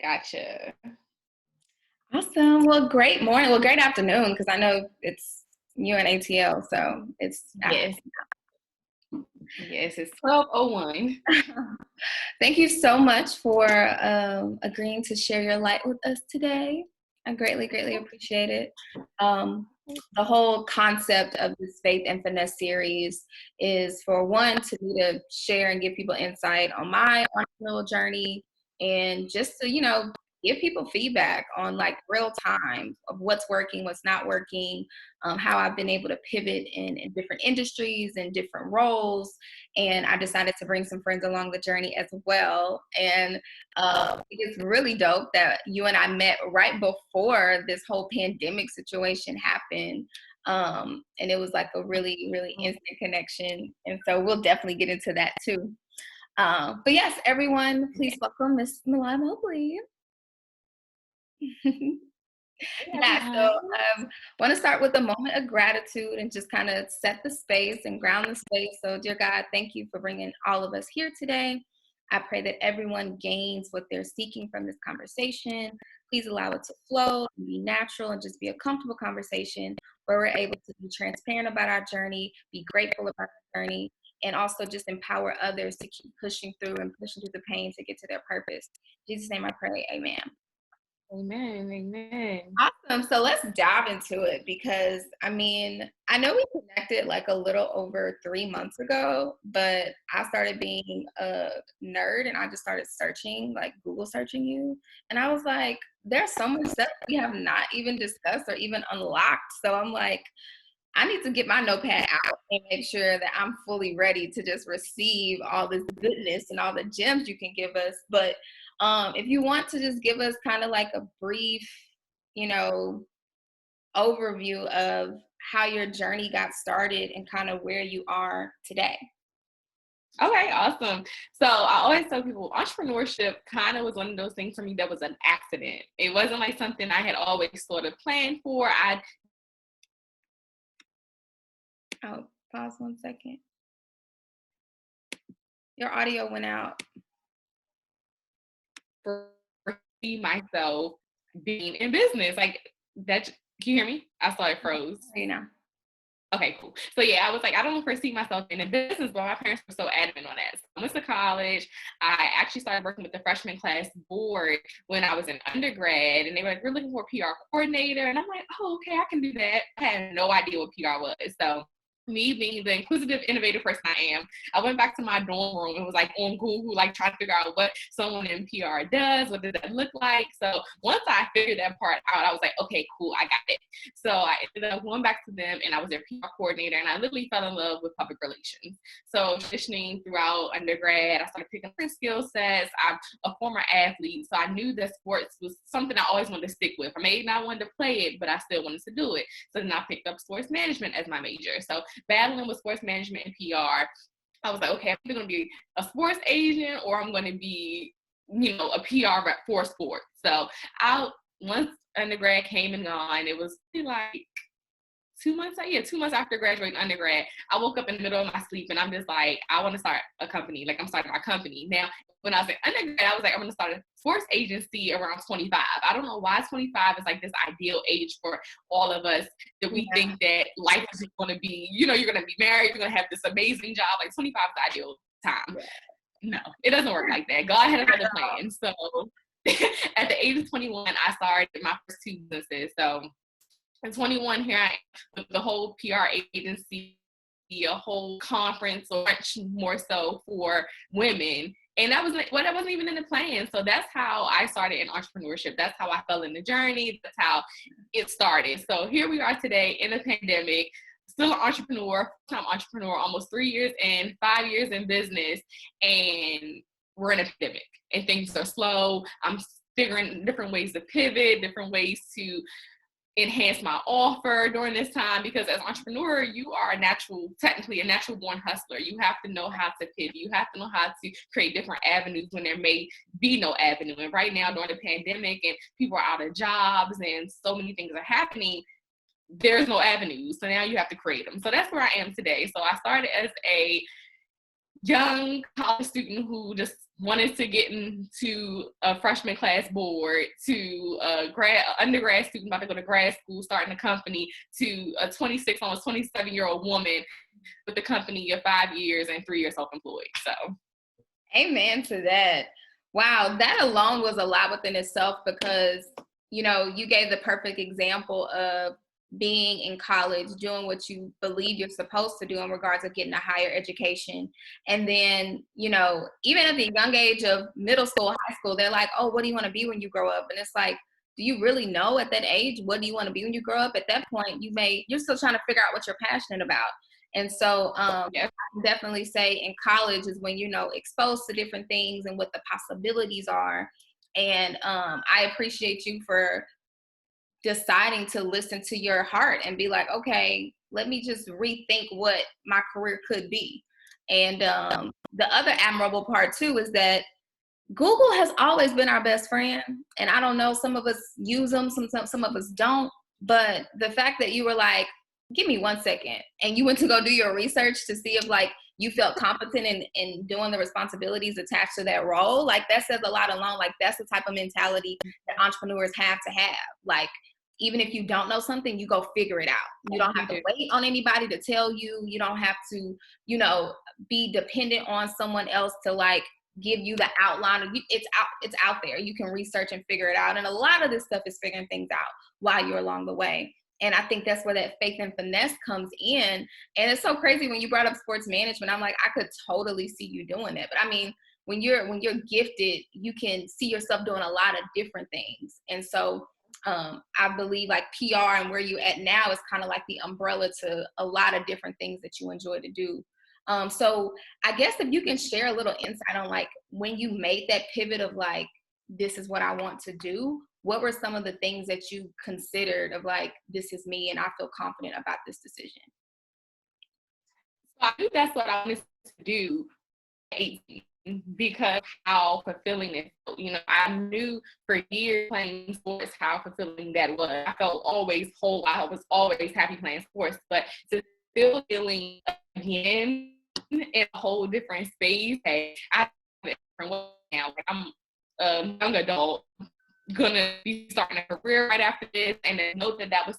Gotcha. Awesome. Well, great morning. Well, great afternoon, because I know it's you in ATL, so it's Yes. afternoon. Yes, it's 12:01. Thank you so much for agreeing to share your light with us today. I greatly, greatly appreciate it. The whole concept of this Faith and Finesse series is, for one, to me to share and give people insight on my entrepreneurial journey, and just to, give people feedback on like real time of what's working, what's not working, how I've been able to pivot in different industries and different roles. And I decided to bring some friends along the journey as well. And it's really dope that you and I met right before this whole pandemic situation happened. And it was like a really, really instant connection. And so we'll definitely get into that too. But yes, everyone, please welcome Miss Malaya Mobley. Yeah, so want to start with a moment of gratitude and just kind of set the space and ground the space. So, dear God, thank you for bringing all of us here today. I pray that everyone gains what they're seeking from this conversation. Please allow it to flow and be natural and just be a comfortable conversation where we're able to be transparent about our journey, be grateful about our journey, and also just empower others to keep pushing through the pain to get to their purpose. In Jesus' name I pray, amen. Amen. Amen. Awesome. So let's dive into it, because I know we connected like a little over 3 months ago, but I started being a nerd and I just started searching, like Google searching you. And I was like, there's so much stuff we have not even discussed or even unlocked. So I'm like, I need to get my notepad out and make sure that I'm fully ready to just receive all this goodness and all the gems you can give us. But if you want to just give us kind of like a brief, overview of how your journey got started and kind of where you are today. Okay, awesome. So I always tell people entrepreneurship kind of was one of those things for me that was an accident. It wasn't like something I had always sort of planned for. Oh, pause 1 second. Your audio went out. See myself being in business. Like that, can you hear me? I saw it froze. You know. Okay, cool. So yeah, I was like, I don't foresee myself in a business, but my parents were so adamant on that. So I went to college. I actually started working with the freshman class board when I was in undergrad, and they were like, we're looking for a PR coordinator. And I'm like, oh, okay, I can do that. I had no idea what PR was. So me being the inquisitive, innovative person I am, I went back to my dorm room and was like on Google, like trying to figure out what someone in PR does, what does that look like. So once I figured that part out, I was like, okay, cool, I got it. So I ended up going back to them, and I was their PR coordinator, and I literally fell in love with public relations. So transitioning throughout undergrad, I started picking up different skill sets. I'm a former athlete, so I knew that sports was something I always wanted to stick with. I may not want to play it, but I still wanted to do it. So then I picked up sports management as my major. So battling with sports management and PR, I was like, okay, I'm either going to be a sports agent or I'm going to be, a PR rep for sports. So once undergrad came and gone, it was like 2 months after graduating undergrad, I woke up in the middle of my sleep and I'm just like, I want to start a company. Like, I'm starting my company. Now, when I was in undergrad, I was like, I'm going to start a sports agency around 25. I don't know why 25 is like this ideal age for all of us, that we think that life is going to be, you're going to be married, you're going to have this amazing job. Like 25 is the ideal time. No, it doesn't work like that. God had another plan. So at the age of 21, I started my first 2 businesses. So at 21, here I am with the whole PR agency, a whole conference, or much more so for women. And that wasn't even in the plan. So that's how I started in entrepreneurship. That's how I fell in the journey. That's how it started. So here we are today in a pandemic, still an entrepreneur, full-time entrepreneur, almost 3 years in, 5 years in business, and we're in a pandemic and things are slow. I'm figuring different ways to pivot, different ways to enhance my offer during this time, because as an entrepreneur, you are technically a natural born hustler. You have to know how to pivot. You have to know how to create different avenues when there may be no avenue. And right now during the pandemic and people are out of jobs and so many things are happening, there's no avenues. So now you have to create them. So that's where I am today. So I started as a young college student who just wanted to get into a freshman class board, to a undergrad student about to go to grad school, starting a company, to a 26, almost 27-year-old woman with the company of 5 years and 3 years self-employed. So amen to that. Wow, that alone was a lot within itself, because you gave the perfect example of being in college, doing what you believe you're supposed to do in regards of getting a higher education. And then, even at the young age of middle school, high school, they're like, oh, what do you want to be when you grow up? And it's like, do you really know at that age, what do you want to be when you grow up? At that point, you're still trying to figure out what you're passionate about. And so yeah. I can definitely say in college is when, exposed to different things and what the possibilities are. And I appreciate you for deciding to listen to your heart and be like, okay, let me just rethink what my career could be. And the other admirable part too is that Google has always been our best friend. And I don't know, some of us use them, some of us don't. But the fact that you were like, give me 1 second, and you went to go do your research to see if like you felt competent in doing the responsibilities attached to that role, like that says a lot alone. Like that's the type of mentality that entrepreneurs have to have. Like, even if you don't know something, you go figure it out. You don't have to wait on anybody to tell you. You don't have to, be dependent on someone else to like give you the outline. It's out there. You can research and figure it out. And a lot of this stuff is figuring things out while you're along the way. And I think that's where that faith and finesse comes in. And it's so crazy when you brought up sports management. I'm like, I could totally see you doing it. But I mean, when you're gifted, you can see yourself doing a lot of different things. And so I believe like PR and where you're at now is kind of like the umbrella to a lot of different things that you enjoy to do. So I guess if you can share a little insight on like when you made that pivot of like, this is what I want to do, what were some of the things that you considered of like, this is me and I feel confident about this decision? So I knew that's what I wanted to do at 18 because how fulfilling it felt. I knew for years playing sports how fulfilling that was. I felt always whole. I was always happy playing sports, but to still feeling again in a whole different space. Hey, I have a different way now. Like I'm a young adult, gonna be starting a career right after this, and then know that was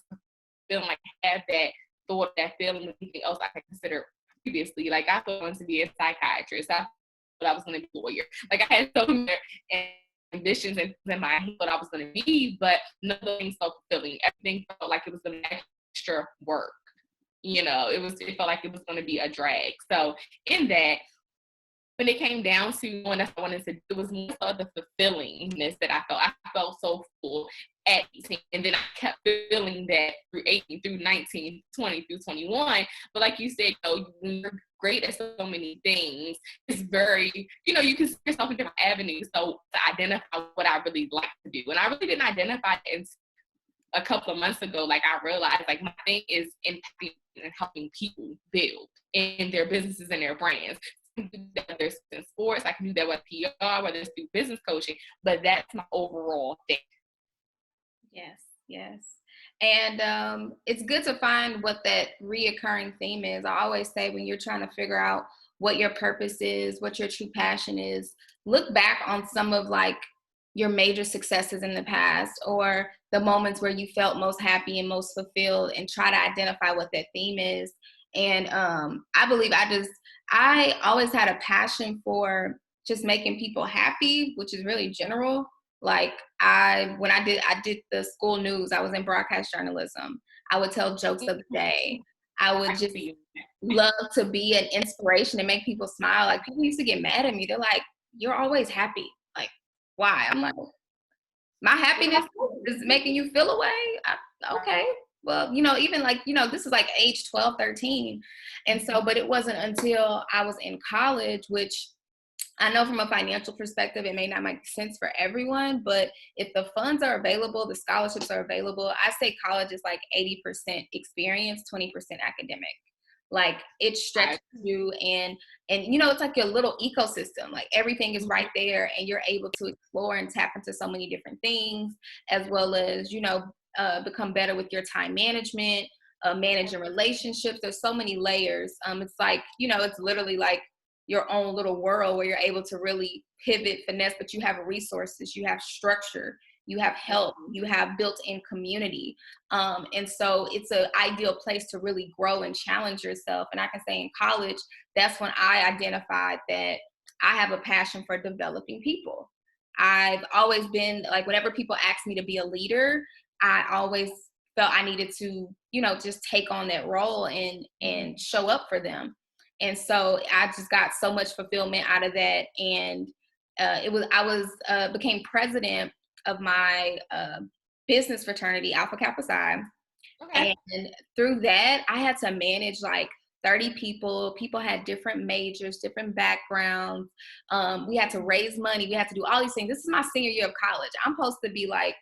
feeling like I had that thought, that feeling of anything else I had considered previously. Like I thought I wanted to be a psychiatrist. I thought I was going to be a lawyer. Like I had so many ambitions and in my head what I was going to be, but none of things felt fulfilling. Everything felt like it was going to be extra work. It felt like it was going to be a drag. So in that, when it came down to when I wanted to do, it was more of the fulfillingness that I felt. I felt so full at 18, and then I kept feeling that through 18, through 19, 20, through 21. But like you said, when you're great at so many things, it's very, you can see yourself in different avenues. So to identify what I really like to do, and I really didn't identify it until a couple of months ago. Like I realized, like my thing is impacting and helping people build in their businesses and their brands. I can do that whether it's in sports, I can do that with PR, whether it's through business coaching, but that's my overall thing. Yes. And it's good to find what that reoccurring theme is. I always say when you're trying to figure out what your purpose is, what your true passion is, look back on some of like your major successes in the past or the moments where you felt most happy and most fulfilled and try to identify what that theme is. And I believe I always had a passion for just making people happy, which is really general. Like when I did the school news, I was in broadcast journalism. I would tell jokes of the day. I would just love to be an inspiration and make people smile. Like people used to get mad at me. They're like, "You're always happy." Like, why? I'm like, my happiness is making you feel away. Okay. Well, even like, this is like age 12, 13. And so, but it wasn't until I was in college, which I know from a financial perspective, it may not make sense for everyone, but if the funds are available, the scholarships are available, I say college is like 80% experience, 20% academic. Like it stretches you and it's like your little ecosystem. Like everything is right there and you're able to explore and tap into so many different things, as well as, become better with your time management, managing relationships. There's so many layers. It's like, it's literally like your own little world where you're able to really pivot, finesse, but you have resources, you have structure, you have help, you have built-in community. And so it's an ideal place to really grow and challenge yourself. And I can say in college, that's when I identified that I have a passion for developing people. I've always been like, whenever people ask me to be a leader, I always felt I needed to, just take on that role and show up for them. And so I just got so much fulfillment out of that. And I became president of my business fraternity, Alpha Kappa Psi. Okay. And through that, I had to manage like 30 people. People had different majors, different backgrounds. We had to raise money. We had to do all these things. This is my senior year of college. I'm supposed to be like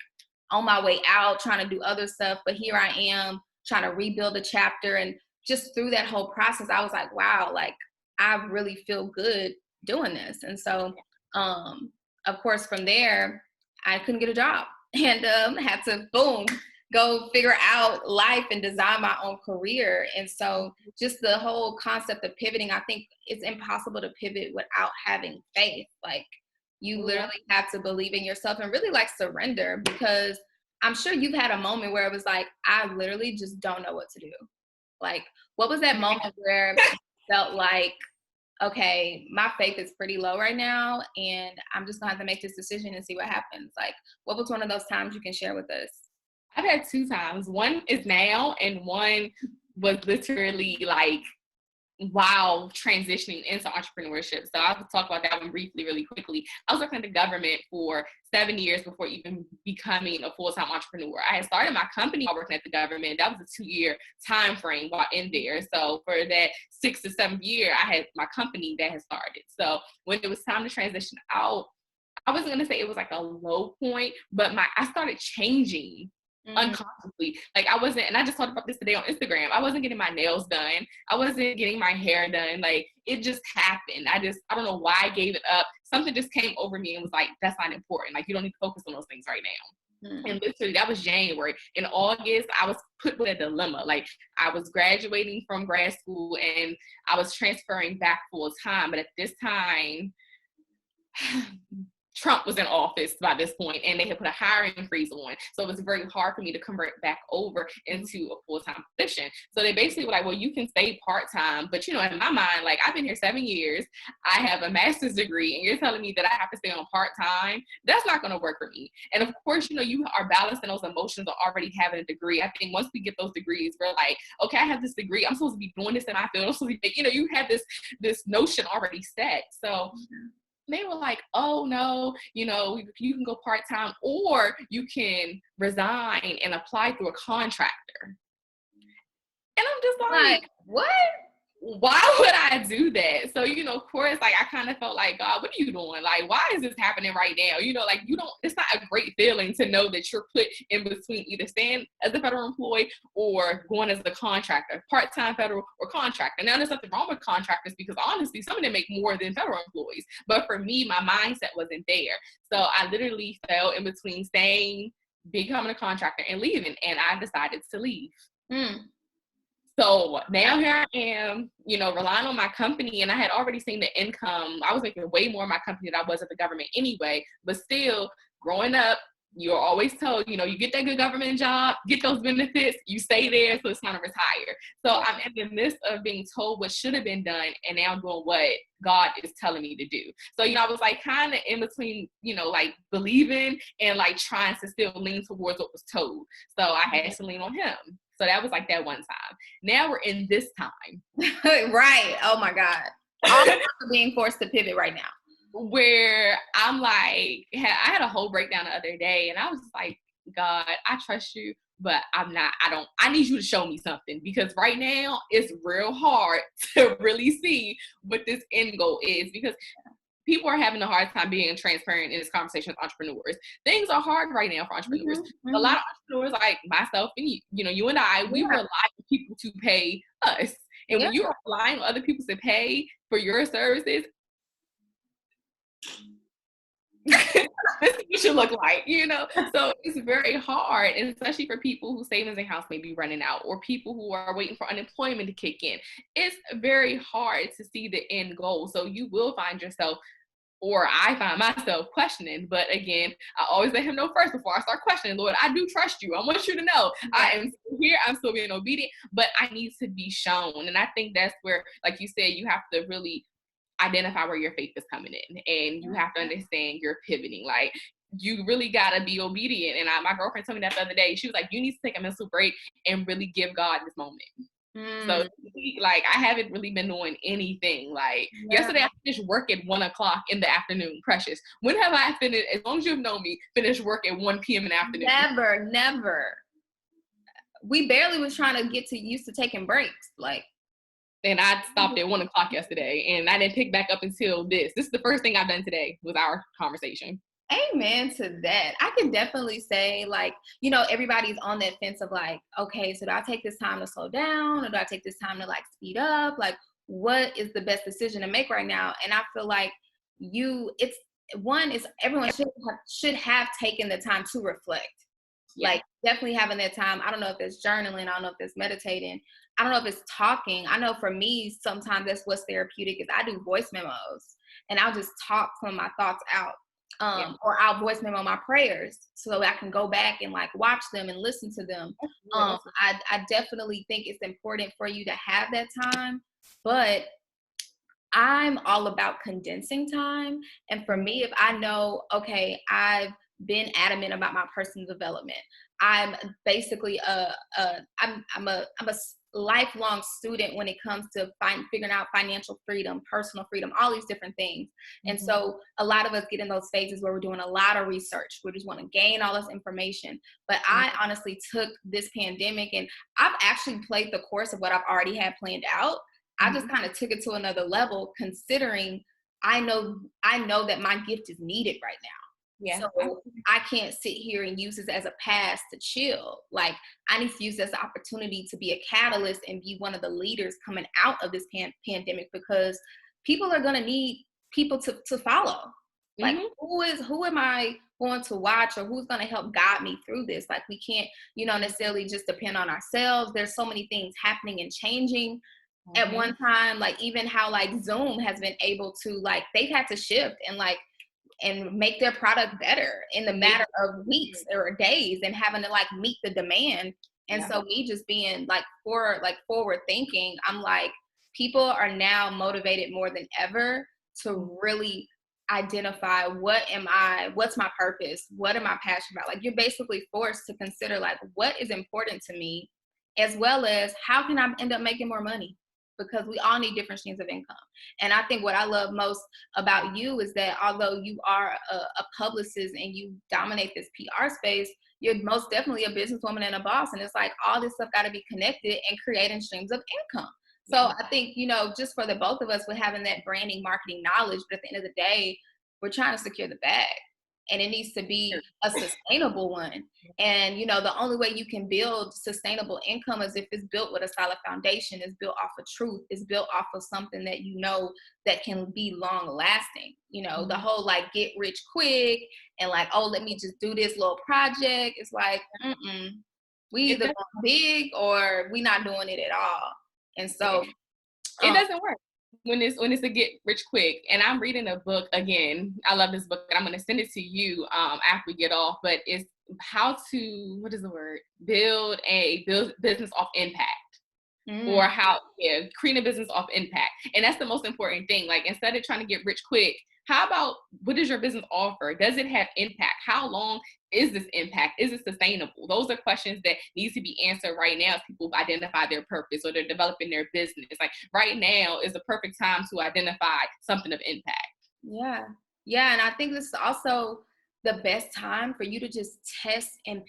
on my way out, trying to do other stuff. But here I am trying to rebuild a chapter. And just through that whole process, I was like, wow, like I really feel good doing this. And so, of course, from there, I couldn't get a job and had to, boom, go figure out life and design my own career. And so just the whole concept of pivoting, I think it's impossible to pivot without having faith. Like you literally have to believe in yourself and really like surrender, because I'm sure you've had a moment where it was like, I literally just don't know what to do. Like, what was that moment where you felt like, okay, my faith is pretty low right now and I'm just gonna have to make this decision and see what happens? Like, what was one of those times you can share with us? I've had 2 times. One is now, and one was literally like while transitioning into entrepreneurship. So I'll talk about that one briefly, really quickly. I was working at the government for 7 years before even becoming a full-time entrepreneur. I had started my company while working at the government. That was a 2-year time frame while in there. So for that 6th to 7th year, I had my company that had started. So when it was time to transition out, I wasn't going to say it was like a low point, but I started changing unconsciously. Like I wasn't, and I just talked about this today on Instagram, I wasn't getting my nails done. I wasn't getting my hair done. Like it just happened. I don't know why I gave it up. Something just came over me and was like, that's not important. Like you don't need to focus on those things right now. And literally that was January. In August, I was put with a dilemma. Like I was graduating from grad school and I was transferring back full time. But at this time, Trump was in office by this point and they had put a hiring freeze on. So it was very hard for me to convert back over into a full-time position. So they basically were like, well, you can stay part-time. But, in my mind, like I've been here 7 years. I have a master's degree and you're telling me that I have to stay on part-time. That's not going to work for me. And of course, you are balancing those emotions of already having a degree. I think once we get those degrees, we're like, okay, I have this degree. I'm supposed to be doing this in my field. I'm supposed to be, you have this notion already set. So they were like, oh no, you can go part-time or you can resign and apply through a contractor. And I'm just like, what? Why would I do that? So, of course, like I kind of felt like, God, what are you doing? Like, why is this happening right now? Like it's not a great feeling to know that you're put in between either staying as a federal employee or going as a contractor, part-time federal or contractor. Now there's nothing wrong with contractors because honestly, some of them make more than federal employees. But for me, my mindset wasn't there. So I literally fell in between staying, becoming a contractor and leaving. And I decided to leave. So now here I am, relying on my company, and I had already seen the income. I was making way more in my company than I was at the government anyway, but still growing up, you're always told, you get that good government job, get those benefits, you stay there, so it's time to retire. So I'm in the midst of being told what should have been done, and now I'm doing what God is telling me to do. So, I was like kind of in between, like believing and like trying to still lean towards what was told. So I had to lean on him. So that was like that one time. Now we're in this time. Right. Oh my God. All being forced to pivot right now. Where I'm like, I had a whole breakdown the other day and I was like, God, I trust you, but I need you to show me something because right now it's real hard to really see what this end goal is because people are having a hard time being transparent in this conversation with entrepreneurs. Things are hard right now for entrepreneurs. A lot of entrepreneurs like myself and you and I, we rely on people to pay us. And when you're relying on other people to pay for your services, This is what you should look like, you know? So it's very hard, and especially for people whose savings accounts may be running out, or people who are waiting for unemployment to kick in. It's very hard to see the end goal. So you will find yourself, or I find myself questioning. But again, I always let him know first before I start questioning. Lord, I do trust you. I want you to know I am still here. I'm still being obedient, but I need to be shown. And I think that's where, like you said, you have to really identify where your faith is coming in, and you have to understand you're pivoting. Like, you really got to be obedient. And my girlfriend told me that the other day. She was like, you need to take a mental break and really give God this moment. So like, I haven't really been doing anything. Like yesterday I finished work at 1:00 in the afternoon. Precious, when have I finished, as long as you've known me, finished work at 1 p.m. in the afternoon? Never. We barely was trying to get used to taking breaks. Like, and I stopped at 1:00 yesterday, and I didn't pick back up until this. This is the first thing I've done today with our conversation. Amen to that. I can definitely say, like, you know, everybody's on that fence of like, okay, so do I take this time to slow down, or do I take this time to like speed up? Like, what is the best decision to make right now? And I feel like everyone should have taken the time to reflect. Yeah. Like, definitely having that time. I don't know if it's journaling. I don't know if it's meditating. I don't know if it's talking. I know for me, sometimes that's what's therapeutic is I do voice memos, and I'll just talk some of my thoughts out. Or I'll voice memo my prayers so I can go back and like watch them and listen to them. I definitely think it's important for you to have that time, but I'm all about condensing time. And for me, if I know, okay, I've been adamant about my personal development. I'm basically I'm a lifelong student when it comes to figuring out financial freedom, personal freedom, all these different things. And so a lot of us get in those phases where we're doing a lot of research. We just want to gain all this information. But I honestly took this pandemic, and I've actually played the course of what I've already had planned out. I just kind of took it to another level, considering I know that my gift is needed right now. Yeah. So I can't sit here and use this as a pass to chill. Like, I need to use this opportunity to be a catalyst and be one of the leaders coming out of this pandemic, because people are going to need people to follow. Like, who am I going to watch, or who's going to help guide me through this? Like, we can't, necessarily just depend on ourselves. There's so many things happening and changing. At one time, like, even how like Zoom has been able to, like, they've had to shift and make their product better in the matter of weeks or days, and having to like meet the demand. And so me just being like forward thinking, I'm like, people are now motivated more than ever to really identify what's my purpose, what am I passionate about? Like, you're basically forced to consider like, what is important to me, as well as how can I end up making more money? Because we all need different streams of income. And I think what I love most about you is that although you are a publicist and you dominate this PR space, you're most definitely a businesswoman and a boss. And it's like, all this stuff got to be connected and creating streams of income. So I think, just for the both of us, with having that branding, marketing knowledge, but at the end of the day, we're trying to secure the bag. And it needs to be a sustainable one. And, the only way you can build sustainable income is if it's built with a solid foundation, is built off of truth, is built off of something that that can be long lasting. The whole like get rich quick and like, oh, let me just do this little project. It's like, we either going big or we not doing it at all. And so it doesn't work when it's a get rich quick. And I'm reading a book again. I love this book, and I'm going to send it to you after we get off. But it's how to build a business off impact, or how create a business off impact. And that's the most important thing. Like, instead of trying to get rich quick, how about, what does your business offer? Does it have impact? How long is this impact? Is it sustainable? Those are questions that need to be answered right now as people identify their purpose or they're developing their business. Like, right now is the perfect time to identify something of impact. Yeah. Yeah. And I think this is also the best time for you to just test and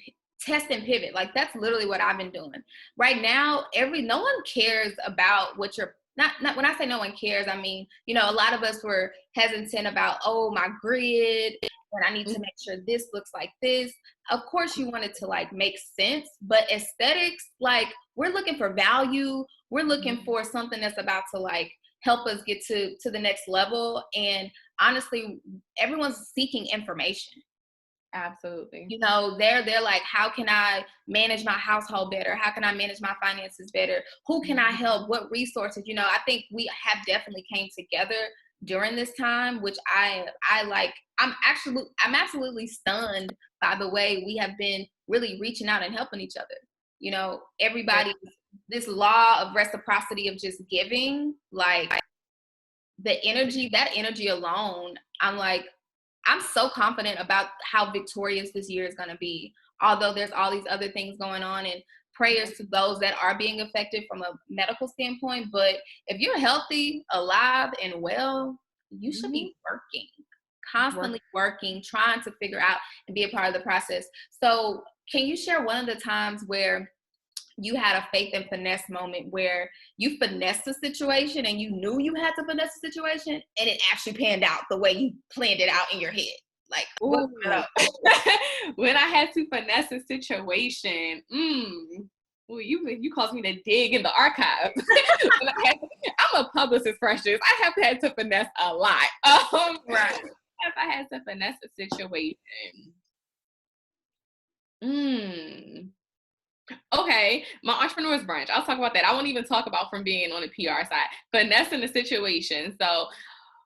pivot. Like, that's literally what I've been doing. Right now, no one cares about what you're not when I say no one cares, I mean, a lot of us were hesitant about, oh, my grid, and I need to make sure this looks like this. Of course, you want it to like make sense, but aesthetics, like, we're looking for value. We're looking for something that's about to like help us get to the next level. And honestly, everyone's seeking information. Absolutely. You know, they're like, how can I manage my household better? How can I manage my finances better? Who can I help? What resources? You know, I think we have definitely came together during this time, which I like. I'm absolutely stunned by the way we have been really reaching out and helping each other. You know, everybody, this law of reciprocity of just giving, like that energy alone, I'm like, I'm so confident about how victorious this year is going to be. Although there's all these other things going on, and prayers to those that are being affected from a medical standpoint. But if you're healthy, alive, and well, you should be working, constantly working, trying to figure out and be a part of the process. So can you share one of the times where you had a faith and finesse moment where you finessed the situation and you knew you had to finesse the situation and it actually panned out the way you planned it out in your head? Like, what's up? When I had to finesse a situation, well, you caused me to dig in the archives. I'm a publicist, Precious. I have had to finesse a lot. Right. If I had to finesse a situation. Okay, my entrepreneur's brunch. I'll talk about that. I won't even talk about from being on the PR side. Finessing the situation. So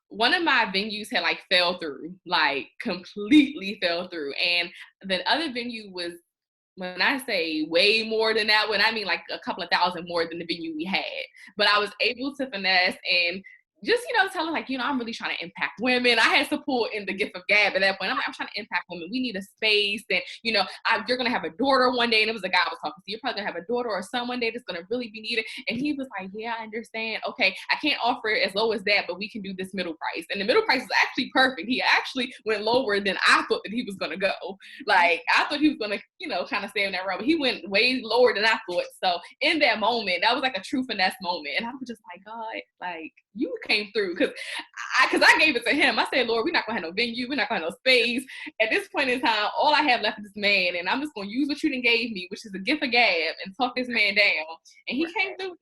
one of my venues had like fell through, like completely fell through. And the other venue was, when I say way more than that, when I mean like a couple of thousand more than the venue we had. But I was able to finesse and just, tell them like, I'm really trying to impact women. I had support in the gift of gab at that point. I'm like, I'm trying to impact women. We need a space. And, you're going to have a daughter one day. And it was a guy I was talking to. You're probably going to have a daughter or son one day that's going to really be needed. And he was like, yeah, I understand. Okay, I can't offer it as low as that, but we can do this middle price. And the middle price is actually perfect. He actually went lower than I thought that he was going to go. Like, I thought he was going to, kind of stay in that road, but he went way lower than I thought. So in that moment, that was like a true finesse moment. And I was just like, God, like, you came through, because I gave it to him. I said, Lord, we're not gonna have no venue, we're not gonna have no space. At this point in time, all I have left is this man, and I'm just gonna use what you done gave me, which is a gift of gab, and talk this man down. And he came through.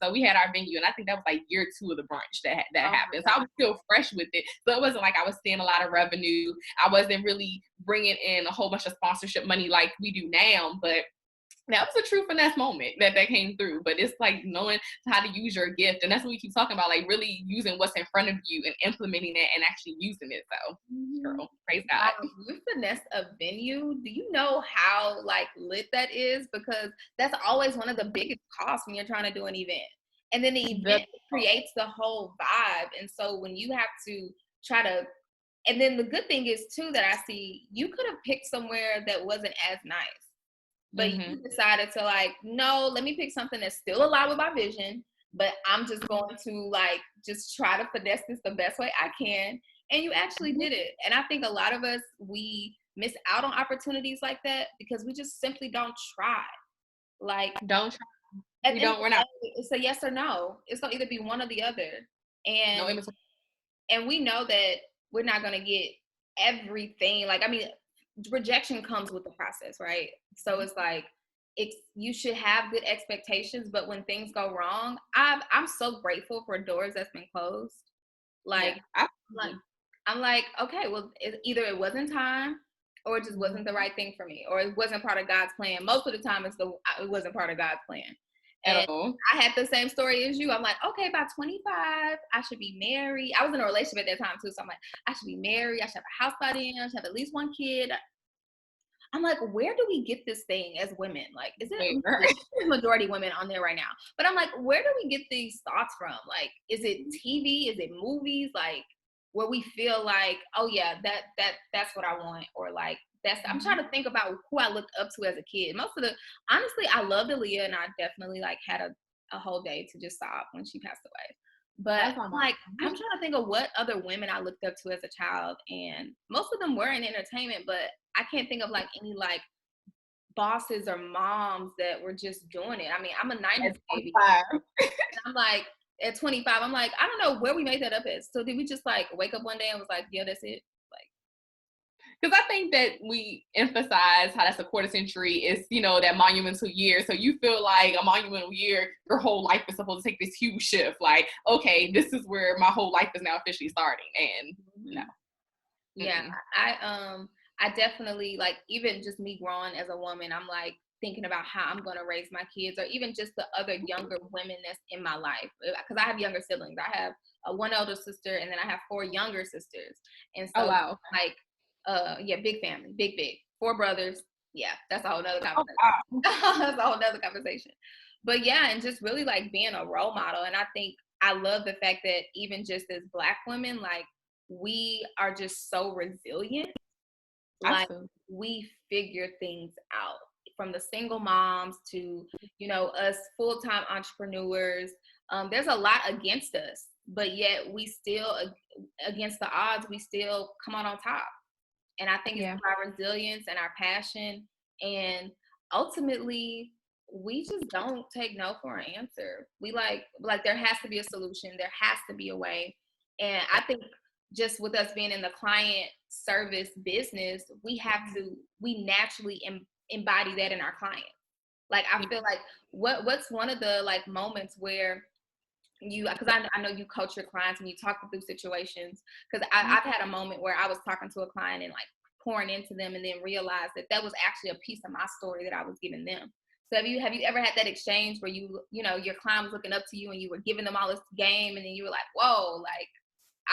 So we had our venue, and I think that was like year 2 of the brunch that happened. So I was still fresh with it. So it wasn't like I was seeing a lot of revenue. I wasn't really bringing in a whole bunch of sponsorship money like we do now, but that was a true finesse moment that came through. But it's like knowing how to use your gift. And that's what we keep talking about, like really using what's in front of you and implementing it and actually using it. So, girl, praise God. You finesse a venue. Do you know how like lit that is? Because that's always one of the biggest costs when you're trying to do an event. And then the event creates the whole vibe. And so when you have to try to, and then the good thing is too that I see, you could have picked somewhere that wasn't as nice. But you decided to like, no, let me pick something that's still aligned with my vision, but I'm just going to like, just try to finesse this the best way I can. And you actually did it. And I think a lot of us, we miss out on opportunities like that because we just simply don't try. Like, don't try. We're not. It's a yes or no. It's going to either be one or the other. And we know that we're not going to get everything. Like, I mean, rejection comes with the process, right? So it's like, you should have good expectations, but when things go wrong, I'm so grateful for doors that's been closed. Like, I'm like, okay, well, either it wasn't time, or it just wasn't the right thing for me, or it wasn't part of God's plan. Most of the time, it wasn't part of God's plan. And I had the same story as you. I'm like, okay, by 25, I should be married. I was in a relationship at that time too. So I'm like, I should be married. I should have a house by then. I should have at least one kid. I'm like, where do we get this thing as women? Like, is it majority women on there right now? But I'm like, where do we get these thoughts from? Like, is it TV? Is it movies? Like, where we feel like, oh yeah, that's what I want, or like, I'm trying to think about who I looked up to as a kid. Honestly, I loved Aaliyah, and I definitely like had a whole day to just sob when she passed away. But like, I'm trying to think of what other women I looked up to as a child, and most of them were in entertainment, but I can't think of like any like bosses or moms that were just doing it. I mean, I'm a 90s baby. And I'm like, at 25, I'm like, I don't know where we made that up at. So did we just like wake up one day and was like, yeah, that's it? Because I think that we emphasize how that's a quarter century is, that monumental year. So you feel like a monumental year, your whole life is supposed to take this huge shift. Like, okay, this is where my whole life is now officially starting. And no. Yeah, I definitely, like, even just me growing as a woman, I'm like thinking about how I'm going to raise my kids, or even just the other younger women that's in my life. Because I have younger siblings. I have one older sister, and then I have 4 younger sisters. And Oh, so, wow. like, yeah, big family, big, 4 brothers. Yeah, that's a whole nother conversation. Oh, wow. That's a whole nother conversation. But yeah, and just really like being a role model. And I think I love the fact that even just as Black women, like, we are just so resilient. Like, Absolutely. we figure things out, from the single moms to, us full-time entrepreneurs. There's a lot against us, but yet we still, against the odds, we still come out on top. And I think it's our resilience and our passion. And ultimately, we just don't take no for an answer. We like there has to be a solution. There has to be a way. And I think just with us being in the client service business, we naturally embody that in our clients. Like, I feel like what's one of the like moments where because I know you coach your clients and you talk them through situations, because I've had a moment where I was talking to a client and like pouring into them, and then realized that was actually a piece of my story that I was giving them. So have you ever had that exchange where your client was looking up to you and you were giving them all this game, and then you were like, whoa, like,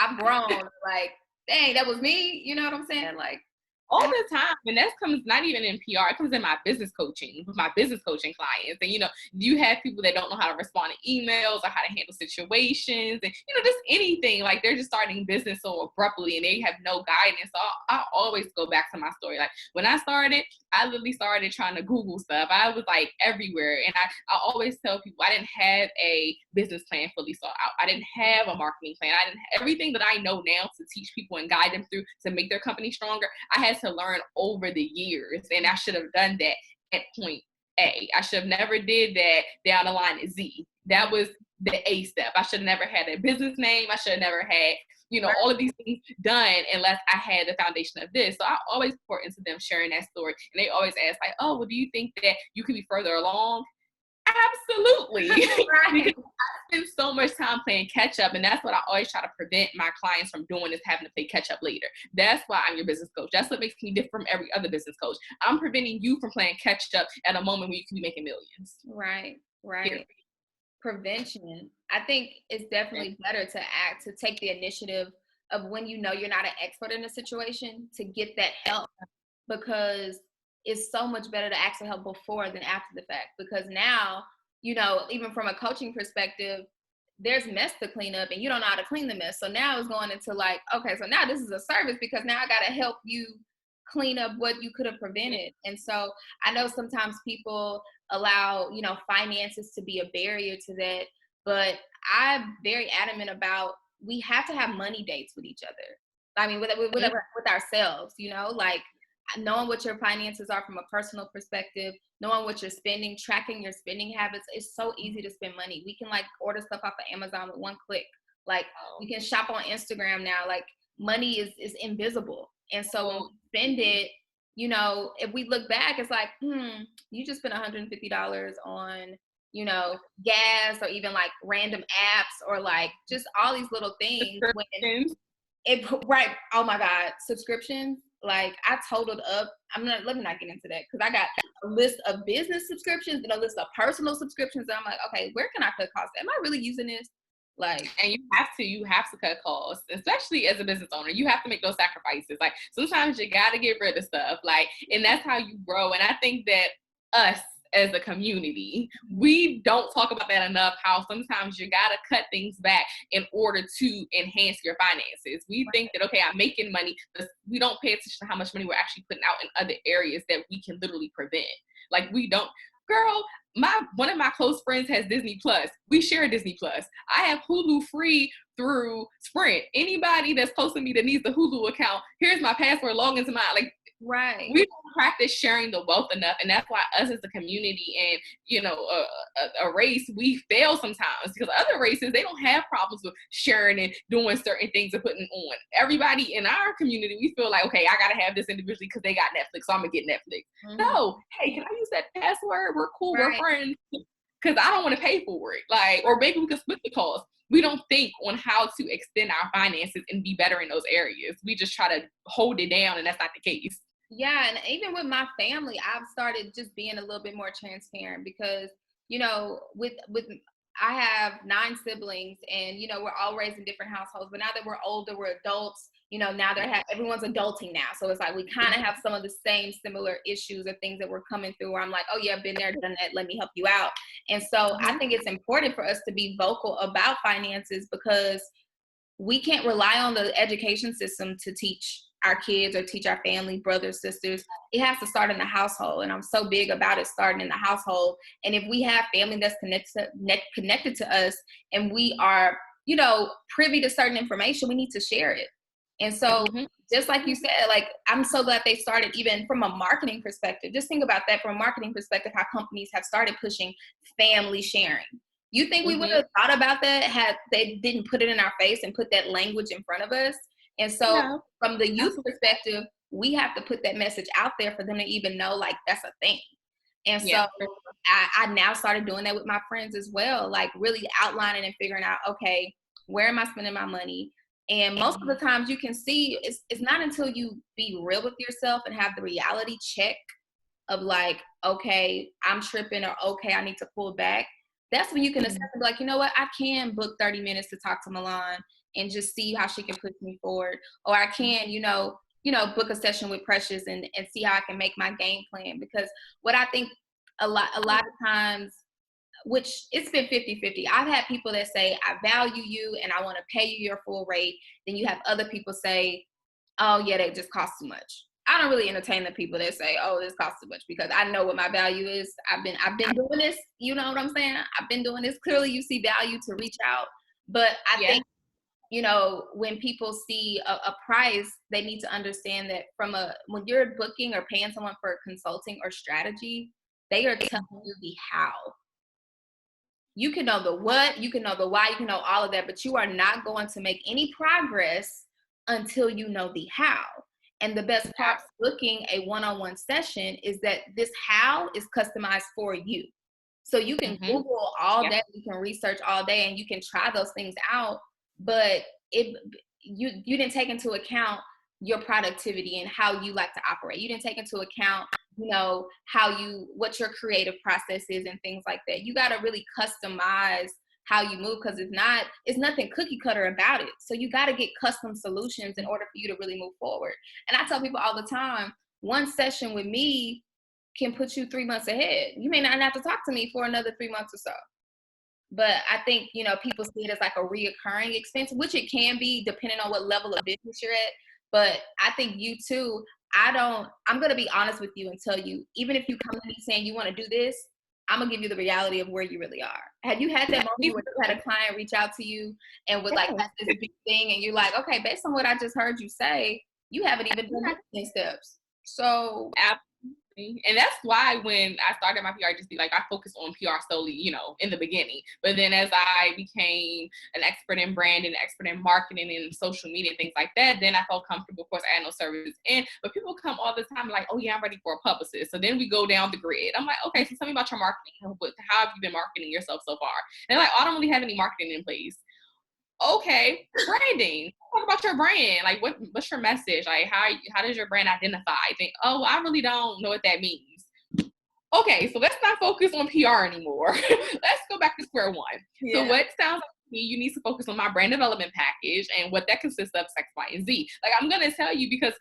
I've grown, like, dang, that was me, you know what I'm saying? Like, All the time. And that comes not even in PR, it comes in my business coaching with my business coaching clients. And you have people that don't know how to respond to emails or how to handle situations, and just anything. Like, they're just starting business so abruptly and they have no guidance. So I always go back to my story. Like, when I started, I literally started trying to Google stuff. I was like everywhere. And I always tell people I didn't have a business plan fully thought out. I didn't have a marketing plan. I didn't have everything that I know now to teach people and guide them through to make their company stronger. I had to learn over the years, and I should have done that at point A. I should have never did that down the line at Z. That was the A step. I should have never had a business name. I should have never had all of these things done unless I had the foundation of this. So I always pour into them sharing that story, and they always ask like, oh, well, do you think that you could be further along? Absolutely. Because I spend so much time playing catch up, and that's what I always try to prevent my clients from doing, is having to play catch up later. That's why I'm your business coach. That's what makes me different from every other business coach. I'm preventing you from playing catch up at a moment when you can be making millions. Right. Yeah. Prevention. I think it's definitely better to take the initiative of, when you're not an expert in a situation, to get that help, because it's so much better to ask for help before than after the fact. Because now, even from a coaching perspective, there's mess to clean up and you don't know how to clean the mess. So now it's going into like, okay, so now this is a service, because now I got to help you clean up what you could have prevented. And so I know sometimes people allow, finances to be a barrier to that, but I'm very adamant about, we have to have money dates with each other. I mean, with ourselves, like, knowing what your finances are from a personal perspective, knowing what you're spending, tracking your spending habits. It's so easy to spend money. We can like order stuff off of Amazon with one click. Like, we can shop on Instagram now. Like, money is invisible. And so when we spend it, if we look back, it's like, you just spent $150 on, gas, or even like random apps, or like just all these little things. Right. Oh my God. Subscriptions. Like, I totaled up. Let me not get into that, because I got a list of business subscriptions and a list of personal subscriptions. And I'm like, okay, where can I cut costs? Am I really using this? Like, and you have to cut costs, especially as a business owner. You have to make those sacrifices. Like, sometimes you got to get rid of stuff. Like, and that's how you grow. And I think that us as a community, we don't talk about that enough, how sometimes you got to cut things back in order to enhance your finances. We think that, okay, I'm making money, but we don't pay attention to how much money we're actually putting out in other areas that we can literally prevent. Like, we don't, girl, one of my close friends has Disney Plus. We share Disney Plus. I have Hulu free through Sprint. Anybody that's close to me that needs the Hulu account, here's my password, log into mine. Like, right. We don't practice sharing the wealth enough. And that's why us as a community and, you know, a race, we fail sometimes, because other races, they don't have problems with sharing and doing certain things and putting on. Everybody in our community, we feel like, okay, I got to have this individually because they got Netflix, so I'm going to get Netflix. No, hey, can I use that password? We're cool, we're friends. Because I don't want to pay for it. Like, or maybe we can split the cost. We don't think on how to extend our finances and be better in those areas. We just try to hold it down, and that's not the case. Yeah, and even with my family, I've started just being a little bit more transparent because, you know, with I have 9 siblings, and you know, we're all raised in different households. But now that we're older, we're adults. You know, now everyone's adulting now, so it's like we kind of have some of the same similar issues or things that we're coming through. Where I'm like, oh yeah, I've been there, done that. Let me help you out. And so I think it's important for us to be vocal about finances, because we can't rely on the education system to teach our kids or teach our family, brothers, sisters. It has to start in the household. And I'm so big about it starting in the household. And if we have family that's connected to us, and we are, you know, privy to certain information, we need to share it. And so just like you said, like, I'm so glad they started, even from a marketing perspective. Just think about that from a marketing perspective, how companies have started pushing family sharing. You think we would have thought about that had they didn't put it in our face and put that language in front of us? And so from the youth perspective, we have to put that message out there for them to even know, like, that's a thing. And so I now started doing that with my friends as well, like really outlining and figuring out, okay, where am I spending my money? And most of the times you can see it's not until you be real with yourself and have the reality check of like, okay, I'm tripping, or okay, I need to pull back. That's when you can assess and be like, you know what, I can book 30 minutes to talk to Milan and just see how she can push me forward. Or I can, you know, book a session with Precious and see how I can make my game plan. Because what I think a lot of times, which it's been 50-50. I've had people that say, I value you and I want to pay you your full rate. Then you have other people say, oh yeah, they just cost too much. I don't really entertain the people that say, oh, this costs too much, because I know what my value is. I've been doing this, you know what I'm saying? I've been doing this. Clearly you see value to reach out. But I think, you know, when people see a price, they need to understand that when you're booking or paying someone for consulting or strategy, they are telling you the how. You can know the what, you can know the why, you can know all of that, but you are not going to make any progress until you know the how. And the best part of booking a one-on-one session is that this how is customized for you. So you can Google all day, you can research all day, and you can try those things out, but you didn't take into account your productivity and how you like to operate. You didn't take into account, you know, what your creative process is and things like that. You got to really customize how you move, because it's nothing cookie cutter about it. So you got to get custom solutions in order for you to really move forward. And I tell people all the time, one session with me can put you 3 months ahead. You may not have to talk to me for another 3 months or so. But I think, you know, people see it as like a reoccurring expense, which it can be depending on what level of business you're at. But I think you too, I'm going to be honest with you and tell you, even if you come to me saying you want to do this, I'm going to give you the reality of where you really are. Had you had that moment where you had a client reach out to you and would like, that's this big thing, and you're like, okay, based on what I just heard you say, you haven't even done 10 steps. So and that's why when I started my PR agency, like, I focused on PR solely, you know, in the beginning. But then as I became an expert in branding, an expert in marketing and social media and things like that, then I felt comfortable. Of course, I had no services in, but people come all the time like, oh yeah, I'm ready for a publicist. So then we go down the grid. I'm like, okay, so tell me about your marketing. How have you been marketing yourself so far? And like, oh, I don't really have any marketing in place. Okay, branding. Talk about your brand. Like, what's your message? Like, how does your brand identify? Think, oh, I really don't know what that means. Okay, so let's not focus on PR anymore. Let's go back to square one. So what sounds like to me, you need to focus on my brand development package, and what that consists of X, Y, and Z. Like, I'm gonna tell you, because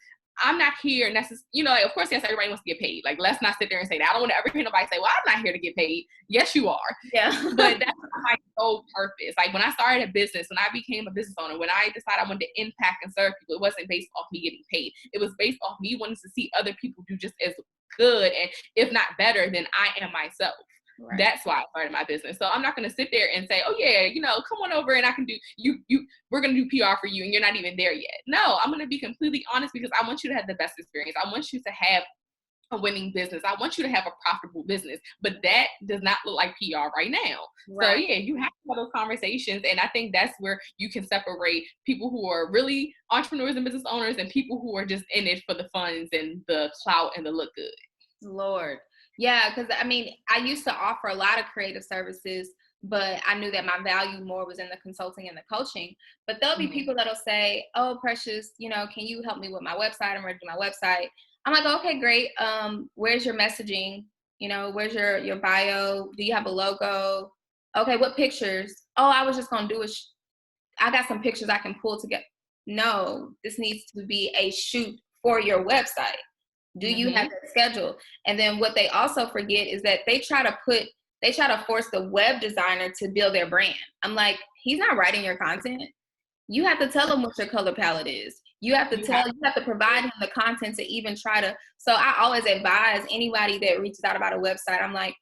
I'm not here necessarily, you know, like, of course, yes, everybody wants to get paid. Like, let's not sit there and say that. I don't want to ever hear nobody say, well, I'm not here to get paid. Yes, you are. Yeah. But that's not my sole purpose. Like, when I started a business, when I became a business owner, when I decided I wanted to impact and serve people, it wasn't based off me getting paid. It was based off me wanting to see other people do just as good, and if not better, than I am myself. Right. That's why I started my business. So I'm not going to sit there and say, oh yeah, you know, come on over and I can do we're going to do PR for you and you're not even there yet. No, I'm going to be completely honest, because I want you to have the best experience. I want you to have a winning business. I want you to have a profitable business, but that does not look like PR right now. Right. So yeah, you have to have those conversations. And I think that's where you can separate people who are really entrepreneurs and business owners and people who are just in it for the funds and the clout and the look good. Lord. Yeah, because I mean, I used to offer a lot of creative services, but I knew that my value more was in the consulting and the coaching. But there'll be people that'll say, "Oh, Precious, can you help me with my website? I'm ready to do my website." I'm like, "Okay, great. Where's your messaging? Where's your bio? Do you have a logo? Okay, what pictures? Oh, I was just gonna do I got some pictures I can pull together." No, this needs to be a shoot for your website. Do you have that schedule? And then what they also forget is that they try to force the web designer to build their brand. I'm like, he's not writing your content. You have to tell him what your color palette is. You have to provide him the content to even try to. So I always advise anybody that reaches out about a website, I'm like,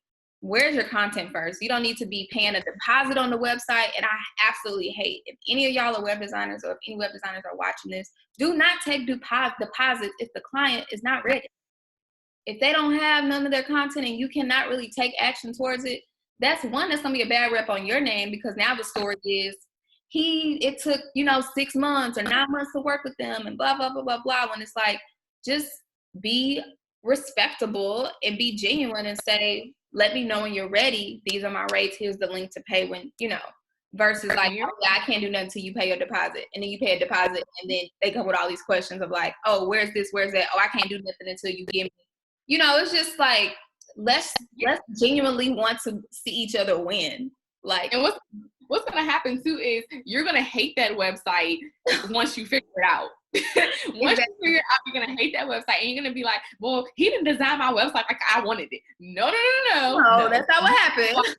where's your content first? You don't need to be paying a deposit on the website. And I absolutely hate, if any of y'all are web designers or if any web designers are watching this, do not take deposits if the client is not ready. If they don't have none of their content and you cannot really take action towards it, that's going to be a bad rep on your name, because now the story is it took, 6 months or 9 months to work with them and blah, blah, blah, blah, blah. When it's like, just be respectable and be genuine and say, let me know when you're ready. These are my rates. Here's the link to pay when, versus like, oh, yeah, I can't do nothing until you pay your deposit. And then you pay a deposit and then they come with all these questions of like, oh, where's this? Where's that? Oh, I can't do nothing until you give me. It's just like, let's genuinely want to see each other win. Like, and what's going to happen too is you're going to hate that website once you figure it out. Once you figure it out, you're going to hate that website and you're going to be like, well, he didn't design my website like I wanted it. No, that's not what happened.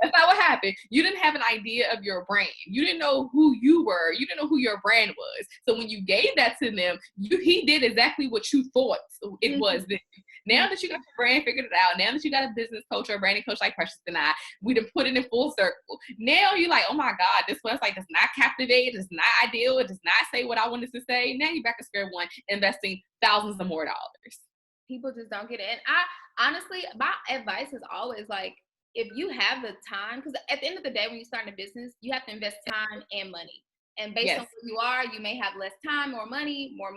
That's not what happened. You didn't have an idea of your brand. You didn't know who you were. You didn't know who your brand was. So when you gave that to them, he did exactly what you thought it was then. Now that you got your brand figured it out, now that you got a business coach or a branding coach like Precious and I, we done put it in full circle. Now you're like, oh my God, this website does not captivate. It is not ideal. It does not say what I wanted to say. Now you're back to square one, investing thousands of more dollars. People just don't get it. And I honestly, my advice is always like, if you have the time, because at the end of the day, when you start a business, you have to invest time and money. And based on who you are, you may have less time, more money, more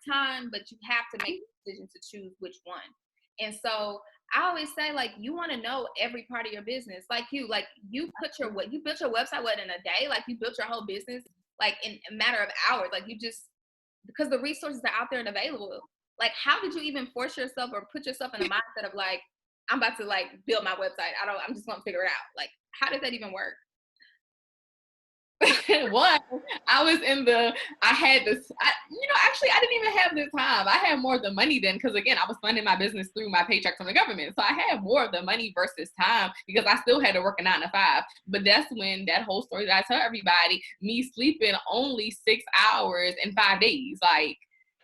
time, but you have to make the decision to choose which one. And so I always say, like, you want to know every part of your business. Like you built your website, in a day? Like, you built your whole business, like, in a matter of hours. Like, because the resources are out there and available. Like, how did you even force yourself or put yourself in a mindset of like, I'm about to like build my website. I'm just going to figure it out. Like, how does that even work? One, actually I didn't even have the time. I had more of the money then, because again, I was funding my business through my paycheck from the government. So I had more of the money versus time, because I still had to work a 9 to 5. But that's when that whole story that I tell everybody, me sleeping only 6 hours in 5 days. Like,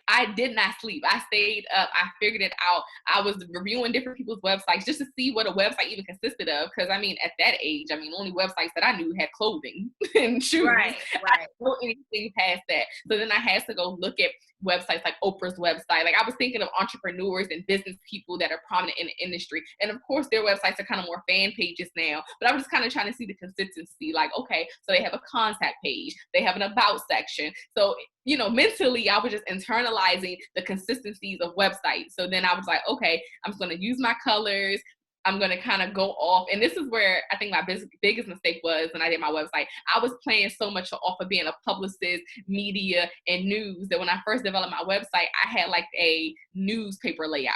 I did not sleep. I stayed up. I figured it out. I was reviewing different people's websites just to see what a website even consisted of. Because, I mean, at that age, only websites that I knew had clothing and shoes. Right. I didn't know anything past that. So then I had to go look at websites like Oprah's website. Like, I was thinking of entrepreneurs and business people that are prominent in the industry. And of course, their websites are kind of more fan pages now. But I was just kind of trying to see the consistency. Like, okay, so they have a contact page. They have an about section. So, mentally, I was just internalizing the consistencies of websites. So then I was like, okay, I'm just going to use my colors. I'm going to kind of go off. And this is where I think my biggest mistake was when I did my website. I was playing so much off of being a publicist, media, and news that when I first developed my website, I had like a newspaper layout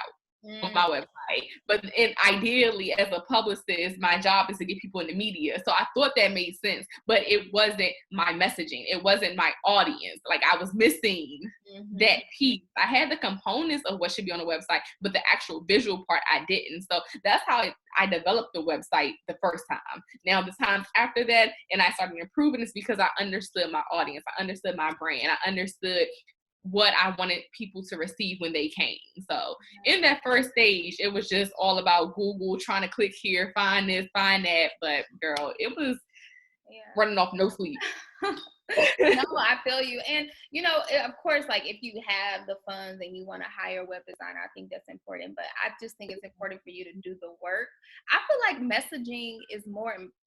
on my website. But ideally, as a publicist, my job is to get people in the media. So I thought that made sense, but it wasn't my messaging. It wasn't my audience. Like, I was missing that piece. I had the components of what should be on the website, but the actual visual part, I didn't. So that's how I developed the website the first time. Now, the times after that, and I started improving, is because I understood my audience. I understood my brand. I understood what I wanted people to receive when they came. So in that first stage, it was just all about Google, trying to click here, find this, find that. But girl, it was running off no sleep. No, I feel you. And, of course, like if you have the funds and you want to hire a web designer, I think that's important. But I just think it's important for you to do the work. I feel like messaging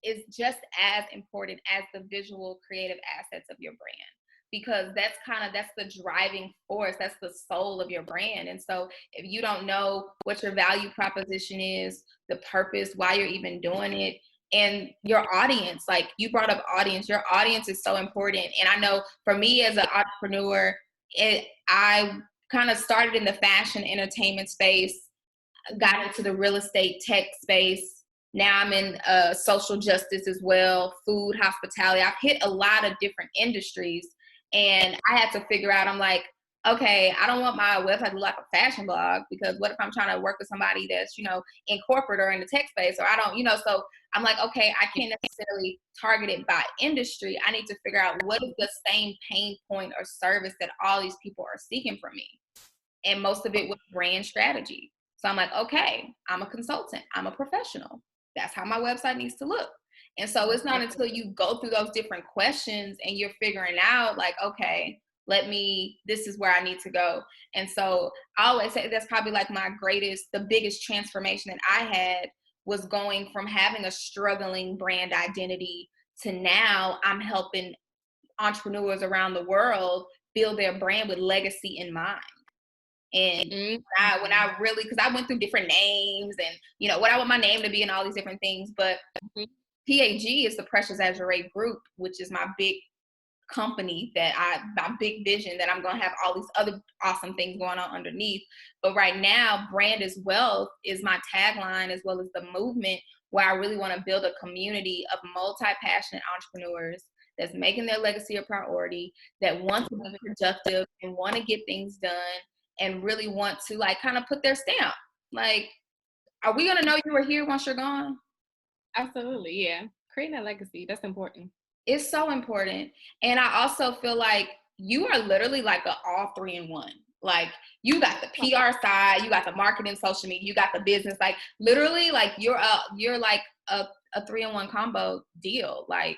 is just as important as the visual creative assets of your brand. Because that's the driving force, that's the soul of your brand. And so if you don't know what your value proposition is, the purpose, why you're even doing it, and your audience, like you brought up audience, your audience is so important. And I know for me as an entrepreneur, I kind of started in the fashion entertainment space, got into the real estate tech space. Now I'm in social justice as well, food, hospitality. I've hit a lot of different industries, and I had to figure out, I'm like, okay, I don't want my website to look like a fashion blog, because what if I'm trying to work with somebody that's, in corporate or in the tech space, or I don't, so I'm like, okay, I can't necessarily target it by industry. I need to figure out what is the same pain point or service that all these people are seeking from me. And most of it was brand strategy. So I'm like, okay, I'm a consultant. I'm a professional. That's how my website needs to look. And so it's not until you go through those different questions and you're figuring out like, okay, this is where I need to go. And so I always say that's probably like the biggest transformation that I had was going from having a struggling brand identity to now I'm helping entrepreneurs around the world build their brand with legacy in mind. And when I really, because I went through different names and, what I want my name to be and all these different things, but PAG is the Precious Azure Group, which is my big company my big vision that I'm going to have all these other awesome things going on underneath. But right now, brand is wealth is my tagline, as well as the movement, where I really want to build a community of multi-passionate entrepreneurs that's making their legacy a priority, that want to be productive and want to get things done, and really want to like kind of put their stamp. Like, are we going to know you were here once you're gone? Absolutely, yeah. Creating a legacy, that's important. It's so important. And I also feel like you are literally like an all 3-in-1. Like you got the PR side, you got the marketing, social media, you got the business. Like literally, like you're like a 3-in-1 combo deal. Like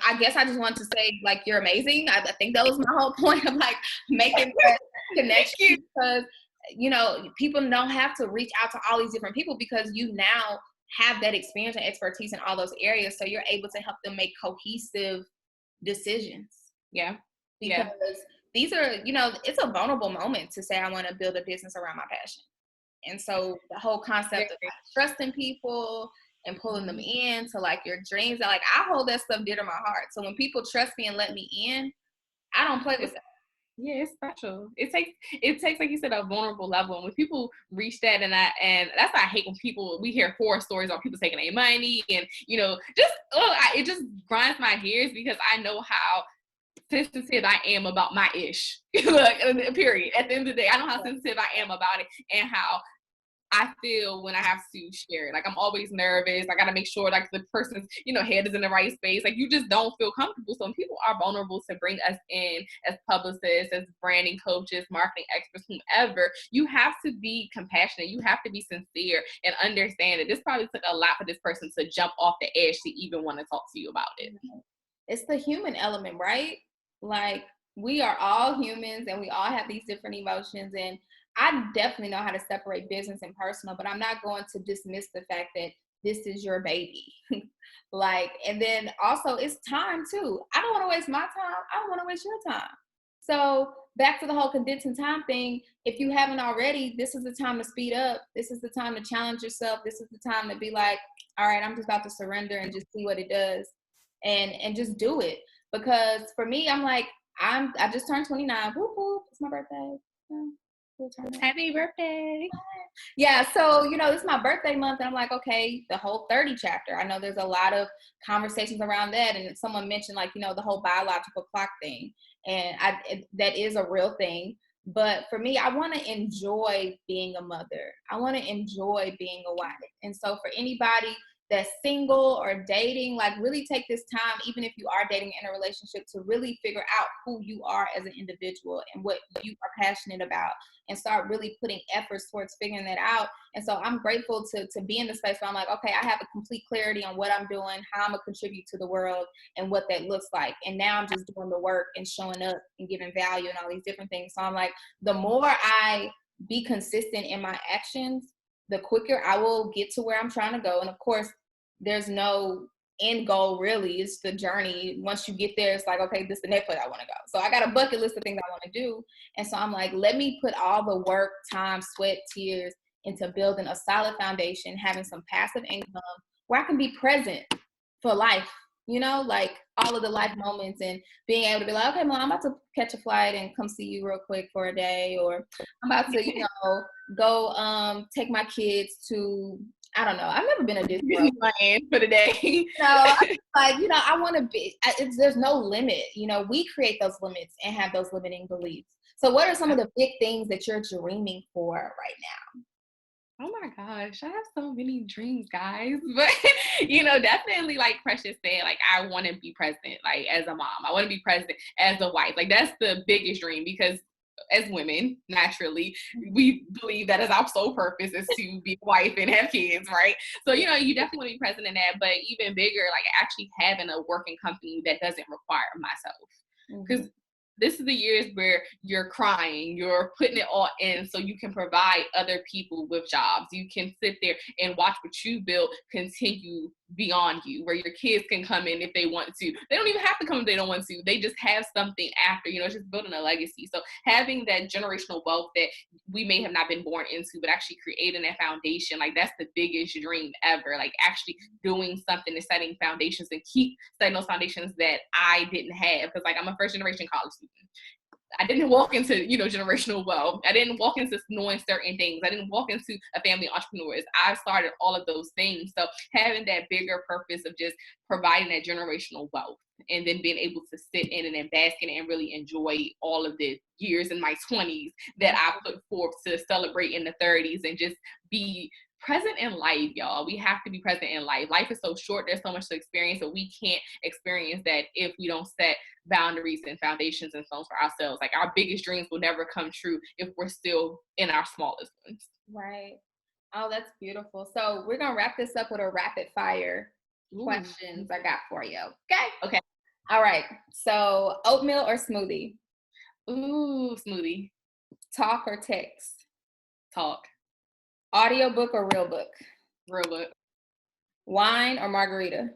I guess I just want to say like you're amazing. I think that was my whole point of like making that connection, because people don't have to reach out to all these different people, because you now have that experience and expertise in all those areas, so you're able to help them make cohesive decisions. Yeah. Because these are, it's a vulnerable moment to say I want to build a business around my passion. And so the whole concept of like trusting people and pulling them in to like your dreams, like I hold that stuff dear to my heart. So when people trust me and let me in, I don't play with that. Yeah, it's special. It takes, like you said, a vulnerable level. And when people reach that, and that's why I hate when we hear horror stories about people taking their money, and it just grinds my gears, because I know how sensitive I am about my ish. Like, period. At the end of the day, I know how sensitive I am about it, and how I feel when I have to share it. Like I'm always nervous. I got to make sure like the person's, head is in the right space. Like you just don't feel comfortable. So when people are vulnerable to bring us in as publicists, as branding coaches, marketing experts, whomever, you have to be compassionate. You have to be sincere and understand that this probably took a lot for this person to jump off the edge to even want to talk to you about it. It's the human element, right? Like we are all humans and we all have these different emotions, and I definitely know how to separate business and personal, but I'm not going to dismiss the fact that this is your baby. Like, and then also it's time too. I don't want to waste my time. I don't want to waste your time. So back to the whole condensing time thing. If you haven't already, this is the time to speed up. This is the time to challenge yourself. This is the time to be like, all right, I'm just about to surrender and just see what it does, and just do it. Because for me, I'm like, I just turned 29. Whoop, whoop. It's my birthday. Happy birthday. Yeah, so this is my birthday month, and I'm like, okay, the whole 30 chapter. I know there's a lot of conversations around that, and someone mentioned like the whole biological clock thing, and that is a real thing. But for me, I want to enjoy being a mother. I want to enjoy being a wife. And so for anybody, that's single or dating, like really take this time, even if you are dating in a relationship, to really figure out who you are as an individual and what you are passionate about, and start really putting efforts towards figuring that out. And so I'm grateful to be in the space where I'm like, okay, I have a complete clarity on what I'm doing, how I'm gonna contribute to the world, and what that looks like. And now I'm just doing the work and showing up and giving value and all these different things. So I'm like, the more I be consistent in my actions, the quicker I will get to where I'm trying to go. And of course, there's no end goal really. It's the journey. Once you get there, it's like, okay, this is the next place I want to go. So I got a bucket list of things I want to do. And so I'm like, let me put all the work, time, sweat, tears into building a solid foundation, having some passive income where I can be present for life, you know, like all of the life moments, and being able to be like, okay, Mom, I'm about to catch a flight and come see you real quick for a day, or I'm about to, you know, go take my kids to, I don't know, I've never been a Disney World for the day. You know, like, you know, I want to be, there's no limit, you know, we create those limits and have those limiting beliefs. So what are some of the big things that you're dreaming for right now? Oh my gosh, I have so many dreams, guys. But you know, definitely like Precious said, like I want to be present, like as a mom. I want to be present as a wife. Like that's the biggest dream, because as women, naturally, we believe that is our sole purpose is to be a wife and have kids, right? So, you know, you definitely want to be present in that, but even bigger, like actually having a working company that doesn't require myself. Because this is the years where you're crying, you're putting it all in so you can provide other people with jobs. You can sit there and watch what you build continue beyond you, where your kids can come in if they want to. They don't even have to come if they don't want to. They just have something after, you know, it's just building a legacy. So having that generational wealth that we may have not been born into, but actually creating that foundation, like that's the biggest dream ever. Like actually doing something and setting foundations and keep setting those foundations that I didn't have. Because like I'm a first generation college student. I didn't walk into, you know, generational wealth. I didn't walk into knowing certain things. I didn't walk into a family of entrepreneurs. I started all of those things. So having that bigger purpose of just providing that generational wealth, and then being able to sit in it and bask in it and really enjoy all of the years in my 20s that I put forth to celebrate in the 30s, and just be present in life, y'all. We have to be present in life. Life is so short. There's so much to experience, but we can't experience that if we don't set boundaries and foundations and stones for ourselves. Like our biggest dreams will never come true if we're still in our smallest ones. Right. Oh, that's beautiful. So we're going to wrap this up with a rapid fire questions I got for you. Okay. Okay. All right. So oatmeal or smoothie? Ooh, smoothie. Talk or text? Talk. Audiobook or real book? Real book. Wine or margarita?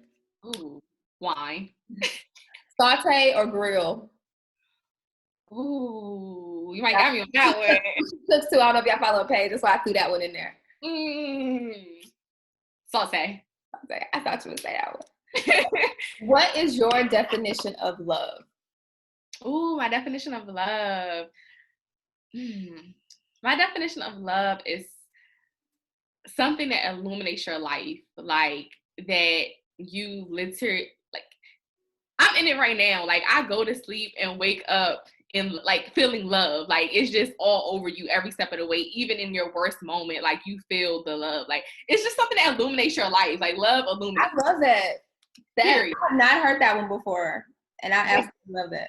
Ooh, wine. Saute or grill? Ooh, you might got me on that one. Cooks too. I don't know if y'all follow a page. That's why I threw that one in there. Saute. I thought you would say that one. What is your definition of love? Ooh, my definition of love. My definition of love is something that illuminates your life, like that you literally, like I'm in it right now. Like I go to sleep and wake up and like feeling love. Like it's just all over you every step of the way. Even in your worst moment, like you feel the love. Like it's just something that illuminates your life. Like love illuminates. I love that. I've not heard that one before, and I absolutely love that.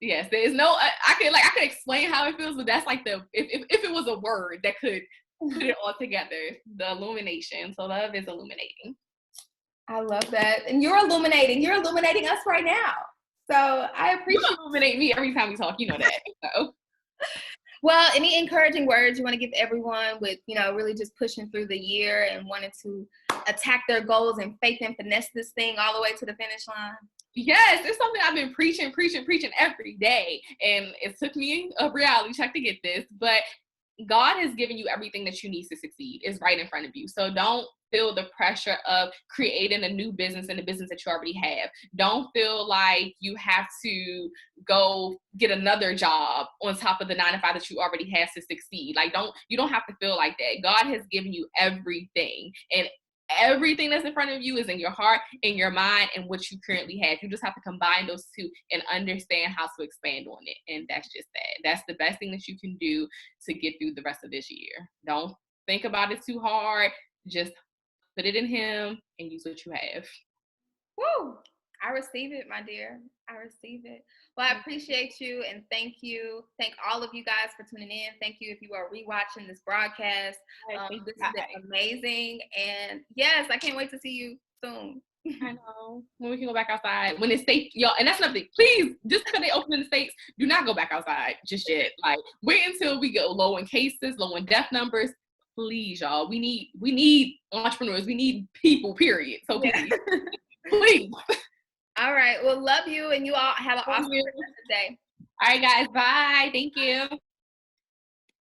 Yes, there's no. I could explain how it feels, but that's like the if it was a word that could put it all together, the illumination. So love is illuminating. I love that. And you're illuminating us right now. So I appreciate you illuminate me every time we talk, you know that. So. Well, any encouraging words you want to give everyone with, you know, really just pushing through the year and wanting to attack their goals and faith and finesse this thing all the way to the finish line? Yes, it's something I've been preaching every day. And it took me a reality check to get this, but God has given you everything that you need to succeed. It's right in front of you. So don't feel the pressure of creating a new business in the business that you already have. Don't feel like you have to go get another job on top of the 9-to-5 that you already have to succeed. Like you don't have to feel like that. God has given you everything, and everything that's in front of you is in your heart, in your mind, and what you currently have. You just have to combine those two and understand how to expand on it. And that's just that. That's the best thing that you can do to get through the rest of this year. Don't think about it too hard. Just put it in him, and use what you have. Woo! I receive it, my dear. I receive it. Well, I appreciate you and thank you. Thank all of you guys for tuning in. Thank you if you are rewatching this broadcast. This has been amazing. And yes, I can't wait to see you soon. I know. When we can go back outside. When it's safe, y'all. And that's another thing. Please, just because they open in the States, do not go back outside just yet. Like, wait until we go low in cases, low in death numbers. Please, y'all. We need entrepreneurs. We need people, period. So please. Please. All right. Well, love you, and you all have an awesome day. All right, guys. Bye. Thank you.